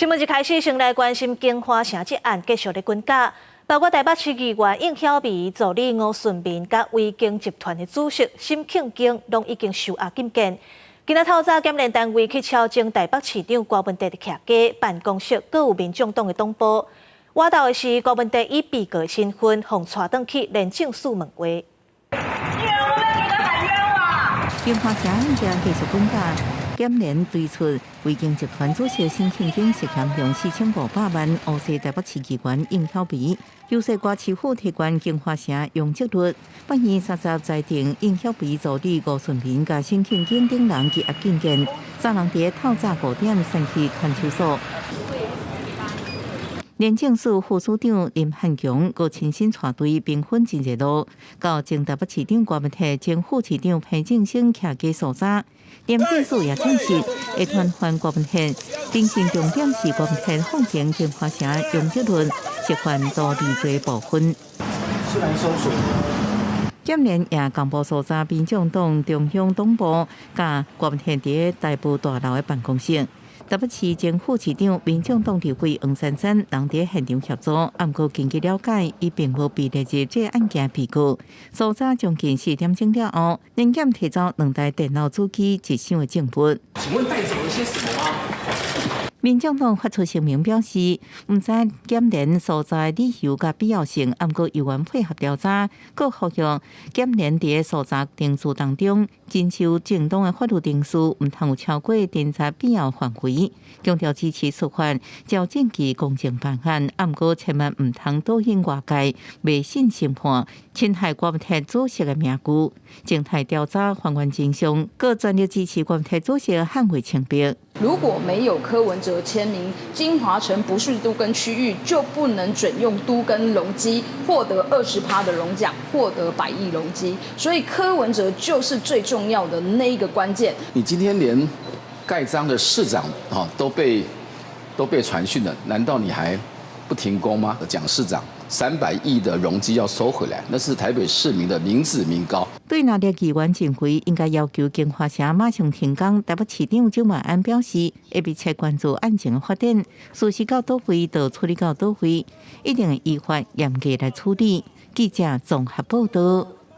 新闻一开始，先来关心金华城这案继续的滚价，包括台北市议员应晓薇、助理吴顺民、甲威京集团的主席沈庆京，拢已经受押禁见。今仔透早，检联单位去敲钟台北市长郭文哲的徛家办公室，各有民众党的党部。挖到的是郭文哲以被告身份，奉带转去连政诉问话。金华城案件继续滚价。检联推出威京集团主席沈庆京涉嫌用4500万诬陷台北市议员应晓薇，优势瓜市府提关金华城用积率，半夜30裁定应晓薇助理吴顺民甲沈庆京等人羁押禁见，三人伫透早5点先去看守所。廉政署副署长林汉强佮亲身带队兵分真热路，到前台北市长郭文哲、前副市长潘正生徛家所在。廉政署也证实，会传唤郭文哲，定性重点是郭文哲放行金华城用积率涉犯多利罪部分。检联也公布所在民众党中央党部甲郭文哲伫台北大楼的办公室。台北市前副市长、民众党立委黄珊珊人伫现场协助，按过经过了解，伊并无被列入这案件被告。所在将近4点钟了后，年检提走2台电脑主机、1箱的证物。请问带走了些什么吗？民众党发出声明表示，唔知检联所在理由甲必要性，按过议员配合调查，佮呼吁检联伫所在定数当中，遵守正当的法律定数，唔通有超过侦查必要范围。强调支持司法照证据公正办案，按过千万唔通倒引外界迷信审判，侵害郭文哲主席的名誉。静态调查还原真相，佮全力支持郭文哲主席捍卫清白。如果没有柯文哲签名，金华城不是都更区域，就不能准用都更容积获得20%的容奖，获得100亿容积。所以柯文哲就是最重要的那一个关键。你今天连盖章的市长都被传讯了，难道你还不停工吗？蒋市长300亿的容积要收回来，那是台北市民的民脂民膏。对那列议员认为应该要求金华城马上停工，台北市长周万安表示，会密切关注案情的发展，事实到倒位就处理到倒位，一定会依法严格来处理。记者综合报道。